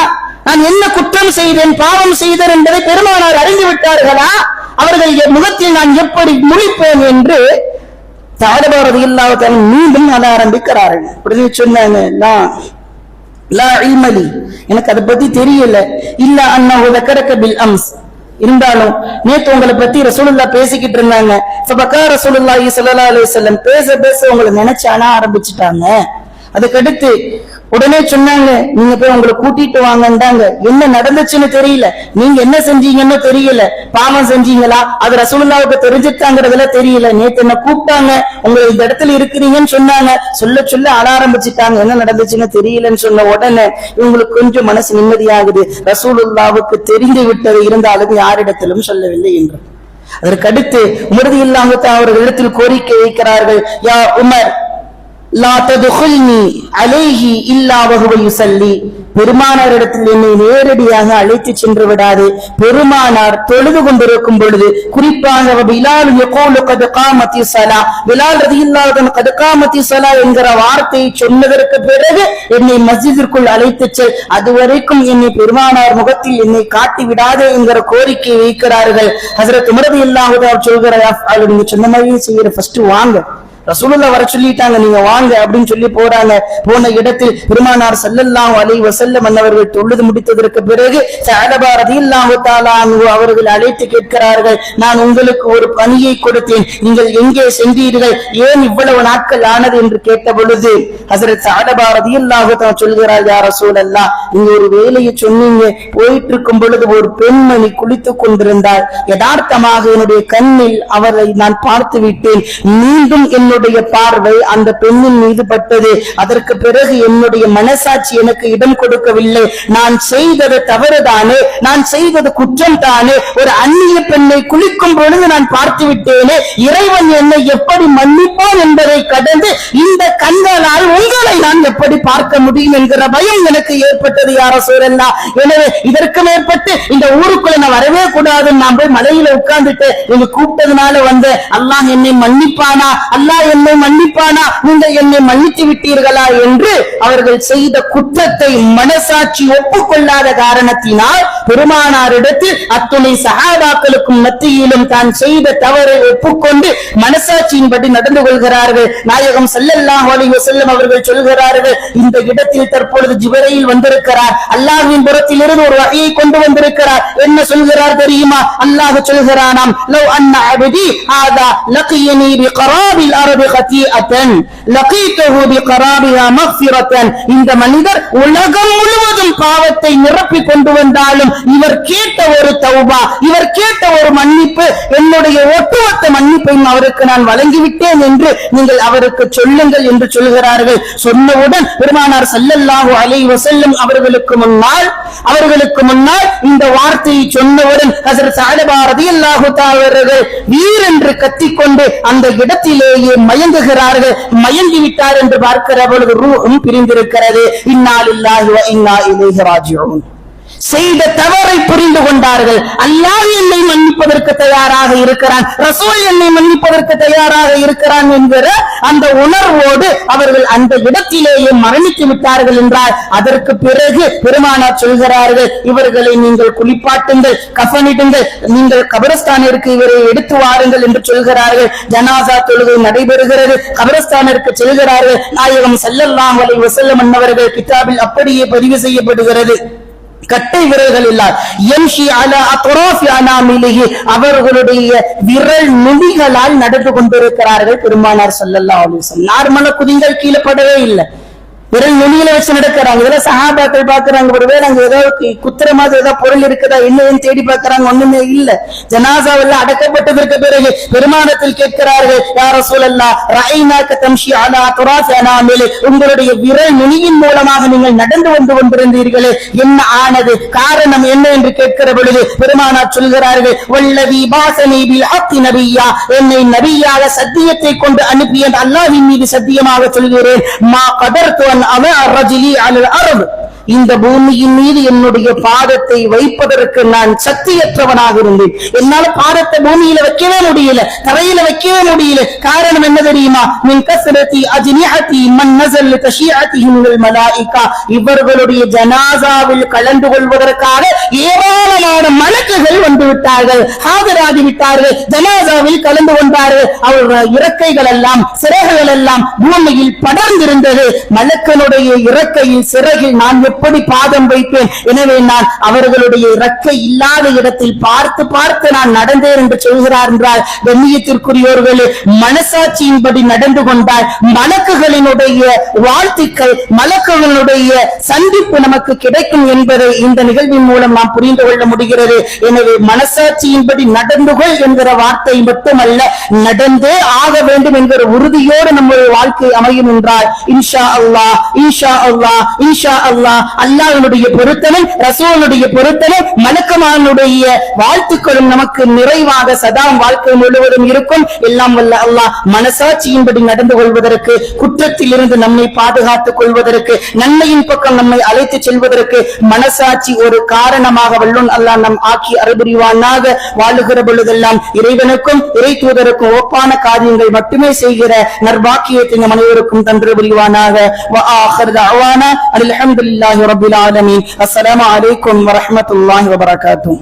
நான் என்ன குற்றம் செய்தேன் பாவம் செய்தேன் என்பதை பெருமானார் அறிந்து விட்டார்களா, அவர்கள் முகத்தில் நான் எப்படி முழிப்பேன் என்று ஸஅலபா ரலியல்லாஹு தஆலா மீண்டும் அழ ஆரம்பிக்கிறார்கள். உடனே சொன்னாங்க, லா இல்மலி, எனக்கு அதை பத்தி தெரியல, இல்ல அன்னஹு ذكرك بالامس, இருந்தாலும் நேத்து உங்களை பத்தி ரசூலுல்லாஹ் பேசிக்கிட்டு இருந்தாங்க. ஃபபகா ரசூலுல்லாஹி ஸல்லல்லாஹு அலைஹி வஸல்லம், பேச பேச உங்களை நினைச்சானா ஆரம்பிச்சுட்டாங்க. அதுக்கடுத்து உடனே சொன்னாங்க, நீங்க போய் உங்களை கூட்டிட்டு வாங்கன்றாங்க. என்ன நடந்துச்சுன்னு தெரியல, நீங்க என்ன செஞ்சீங்கன்னு தெரியல, பாவம் செஞ்சீங்களா அது ரசூலுல்லாஹ்வுக்கு தெரிஞ்சுட்டாங்கிறதுல தெரியல, நேத்து என்ன கூப்பிட்டாங்க, உங்களை இந்த இடத்துல இருக்கிறீங்கன்னு சொன்னாங்க, சொல்ல சொல்ல அழ ஆரம்பிச்சுட்டாங்க, என்ன நடந்துச்சுன்னு தெரியலன்னு சொன்ன உடனே இவங்களுக்கு கொஞ்சம் மனசு நிம்மதியாகுது. ரசூலுல்லாஹ்வுக்கு தெரிந்து விட்டது, இருந்தாலும் யாரிடத்திலும் சொல்லவில்லை என்று. அதற்கடுத்து உமர் ரலியல்லாஹு தஆலா அவர்களிடத்தில் கோரிக்கை வைக்கிறார்கள், யா உமர் லா ததுகுல்னி அலைஹி இல்லா வஹுவ யுஸல்லி, பெருமானார் இடத்தில் என்னை நேரடியாக அழைத்து சென்று விடாது, பெருமானார் தொழுது கொண்டிருக்கும் பொழுது, குறிப்பாக பிலால் யகூலு கத் காமத்தி ஸலா, பிலால் ரலியல்லாஹு அன்ஹு கத் காமத்தி ஸலா என்கிற வார்த்தையை சொன்னதற்கு பிறகு என்னை மஸ்ஜிதிற்குள் அழைத்து செல், அதுவரைக்கும் என்னை பெருமானார் முகத்தில் என்னை காட்டி விடாதே என்கிற கோரிக்கை வைக்கிறார்கள். ஹஜ்ரத் உமர் ரலியல்லாஹு தஆலா சொல்கிறார், நீங்க சொன்ன மாதிரியே செய்யற, ஃபர்ஸ்ட் வாங்க, ரசூலுல்லாஹ் வர சொல்லிட்டாங்க, நீங்க வாங்க அப்படின்னு சொல்லி போறாங்க. போன இடத்தில் பெருமானார் ஸல்லல்லாஹு அலைஹி வஸல்லம் அவர்கள் தொழுது முடித்ததற்கு பிறகு ஸஅலபா ரலியல்லாஹு தஆலா அன்ஹு அவர்கள் அழைத்து கேட்கிறார்கள், நான் உங்களுக்கு ஒரு பணியை கொடுத்தேன், நீங்கள் எங்கே சென்றீர்கள், ஏன் இவ்வளவு நாட்கள் ஆனது என்று கேட்ட பொழுது ஹஜ்ரத் ஸஅலபா ரலியல்லாஹு தஆலா சொல்கிறார், யா ரசூலல்லாஹ் நீங்க ஒரு வேலையை சொன்னீங்க, போயிட்டு இருக்கும் பொழுது ஒரு பெண்மணி குளித்துக் கொண்டிருந்தார், யதார்த்தமாக என்னுடைய கண்ணில் அவரை நான் பார்த்து விட்டேன், மீண்டும் என்னுடைய பார்வை அந்த பெண்ணின் மீது பட்டது, அதற்கு பிறகு என்னுடைய மனசாட்சி எனக்கு இடம் கொடுக்கவில்லை, நான் செய்தது தவறுதானே, நான் செய்தது குற்றம் தானே, ஒரு அந்நிய பெண்ணை குளிக்கும் பொழுது நான் பார்த்து விட்டேனே, இறைவன் என்னை எப்படி மன்னிப்பான் என்பதை கடந்து இந்த கண்களால் உங்களை நான் எப்படி பார்க்க முடியும் என்கிற பயம் எனக்கு ஏற்பட்டது யா ரசூலல்லாஹ். எனவே இதற்கு மேற்பட்டு இந்த ஊருக்குள்ள நான் வரவே கூடாது, நான் போய் மலையில உட்கார்ந்துட்டு நீங்க கூப்பிட்டதுனால வந்து அல்லாஹ் என்னை மன்னிப்பானா, அல்லாஹ் என்னை மன்னிப்பானா, நீங்கள் என்னை மன்னித்து விட்டீர்களா என்று அவர்கள் செய்த குற்றத்தை மனசாட்சி ஒப்புக்கொள்ளாத காரணத்தினால் பெருமானாரிடத்தில் அத்துணை சஹாபாக்களுக்கும் மத்தியிலும் தான் செய்த தவறை ஒப்புக்கொண்டு மனசாட்சியின்படி நடந்து கொள்கிறார்கள். நாயகம் ஸல்லல்லாஹு அலைஹி வஸல்லம் அவர்கள் சொல்கிறார்கள், இந்த இடத்தில் தற்பொழுது ஜிப்ரீல் வந்திருக்கிறார், அல்லாஹ்வின் புறத்திலிருந்து ஒரு வஹியை கொண்டு வந்திருக்கிறார். என்ன சொல்கிறார் தெரியுமா? அல்லாஹ் சொல்கிறானாம், லவ் அன்ன அப்தி ஹாதா லகியனி பிகராபில் அர்தி கதீஅத்தன் லகீதஹு பிகராபிஹா மக்ஃபிரத்தன், இந்த மனிதர் உலகம் முழுவதும் பாவத்தை நிரப்பி கொண்டு வந்தாலும் இவர் கேட்ட ஒரு தௌபா, இவர் கேட்ட ஒரு மன்னிப்பு, என்னுடைய ஒட்டுமொத்த மன்னிப்பையும் அவருக்கு நான் வழங்கிவிட்டேன் என்று நீங்கள் அவருக்கு சொல்லுங்கள் என்று சொல்கிறார்கள். சொன்னவுடன் பெருமானார் ஸல்லல்லாஹு அலைஹி வஸல்லம் அவர்களுக்கு முன்னால் இந்த வார்த்தையை சொன்னவுடன் ஹஜ்ரத் ஸஅலபா ரலியல்லாஹு தஆலா அவர்கள் வீரென்று கத்திக்கொண்டு அந்த இடத்திலேயே மயங்குகிறார்கள். மயங்கி விட்டார் என்று பார்க்கிற பொழுது ரூஹும் பிரிந்திருக்கிறது. இன்னா லில்லாஹி வ இன்னா இலைஹி ராஜிஊன். செய்த தவறை புரிந்து கொண்டார்கள். அல்லாஹ் என்னை மன்னிப்பதற்கு தயாராக இருக்கிறான், ரசூல் என்னை மன்னிப்பதற்கு தயாராக இருக்கிறான் என்கிற அந்த உணர்வோடு அவர்கள் அந்த இடத்திலேயே மரணித்து விட்டார்கள் என்றால், அதற்கு பிறகு பெருமானார் சொல்கிறார்கள், இவர்களை நீங்கள் குளிப்பாட்டுங்கள், கஃனிடுங்கள், நீங்கள் கபரஸ்தானிற்கு இவரை எடுத்து வாருங்கள் என்று சொல்கிறார்கள். ஜனாசா தொழுகை நடைபெறுகிறது, கபரஸ்தானிற்கு செல்கிறார்கள். நாயகம் ஸல்லல்லாஹு அலைஹி வஸல்லம் அவர்கள் கிதாபில் அப்படியே பதிவு செய்யப்படுகிறது. கட்டை விரல்கள் இல்ல யம்ஷி அலா அத்ராஃபி அனாமிலிஹி அவர்களுடைய விரல் நுனிகளால் நடந்து கொண்டிருக்கிறார்கள் பெருமானார் ஸல்லல்லாஹு அலைஹி வஸல்லம். நார்மலா குதிங்கள் கீழே படவே இல்லை, விரல் நுனியில வச்சு நடக்கிறாங்க. இதெல்லாம் சஹாபாக்கள் பாக்குறாங்க, ஒருவேளை அங்க ஏதாவது குத்துற மாதிரி ஏதாவது பொருள் இருக்குதா என்னன்னு தேடி பாக்குறாங்க, ஒண்ணுமே இல்ல. ஜனாசாவெல்லாம் அடக்கப்பட்டதற்கு பிறகு பெருமானத்தில் கேட்கிறார்கள், யா ரசூலல்லாஹ் ரஐனாக தம்ஷி அலா அத்ராஃபி அனாமிலி உங்களுடைய விரல் நுனியின் மூலமாக நீங்கள் நடந்து வந்து கொண்டிருந்தீர்களே என்ன ஆனது, காரணம் என்ன என்று கேட்கிற பொழுது பெருமானார் சொல்கிறார்கள், வல்லதி பாஸனி பில் ஹக்கி நபிய்யா என்னை நபியாக சத்தியத்தை கொண்டு அனுப்பிய அல்லாஹ்வின் மீது சத்தியமாக சொல்கிறேன், மா கதர்து இந்த பூமியின் மீது என்னுடைய பாதத்தை வைப்பதற்கு நான் சக்தியற்றவனாக இருந்தேன். என்னால பாதத்தை பூமியில வைக்கவே முடியல, தரையில வைக்கவே முடியல. காரணம் என்ன தெரியுமா? மின் கஸ்ரதி அஜ்னிஹதி மன் நஸல் தஷீஅதிஹிம் மினல் மலாயிகா இவர்களுடைய ஜனாசாவில் கலந்து கொள்வதற்காக ஏராளமான மலக்குகள் வந்து விட்டார்கள், ஆஜராகி விட்டார்கள், ஜனாசாவில் கலந்து கொண்டார்கள். அவர்கள் இறக்கைகள் எல்லாம் சிறகுகள் எல்லாம் பூமியில் படர்ந்திருந்தது. மலக்கனுடைய இறக்கையில் சிறகில் நான் எப்படி பாதம் வைப்பேன்? எனவே நான் அவர்களுடைய இறக்கை இல்லாத இடத்தில் பார்த்து பார்த்து நான் நடந்தேன் என்று சொல்கிறார் என்றால், கண்ணியத்திற்குரியோர்களே, மனசாட்சியின்படி நடந்து கொண்டால் மலக்குகளினுடைய வாழ்த்துக்கள், மலக்குகளுடைய சந்திப்பு நமக்கு கிடைக்கும் என்பதை இந்த நிகழ்வின் மூலம் நாம் புரிந்து கொள்ள முடிகிறது. எனவே மனசாட்சியின்படி நடந்து கொள் என்கிற வார்த்தை மட்டுமல்ல, நடந்தே ஆக வேண்டும் என்கிற உறுதியோடு நம்முடைய வாழ்க்கை அமையும் என்றால் இன்ஷா அல்லாஹ் இன்ஷா அல்லாஹ் இன்ஷா அல்லாஹ் அல்லாஹ்வுடைய பொருத்தமும் ரசூலுடைய பொருத்தமும் மலக்குமானுடைய வாழ்த்துக்களும் நமக்கு நிறைவாக சதா வாழ்க்கை முழுவதும் இருக்கும். எல்லாம் வல்ல அல்லாஹ் மனசாட்சியின்படி நடந்து கொள்வதற்கு, குற்றத்தில் இருந்து நம்மை பாதுகாத்துக் கொள்வதற்கு, நன்மையின் பக்கம் நம்மை அழைத்து செல்வதற்கு மனசாட்சி ஒரு காரணமாக வல்லோன் அல்லாஹ் நம் ஆக்கி அருள்புரிவானாக. வாழுகிற பொழுதெல்லாம் இறைவனுக்கும் இறை தூதருக்கும் ஒப்பான காரியங்கள் மட்டுமே செய்கிற நற்பாக்கியத்தை நம் அனைவருக்கும் தன்று புரிவானாக. وآخر دعوانا الحمد لله رب العالمين. السلام عليكم ورحمة الله وبركاته.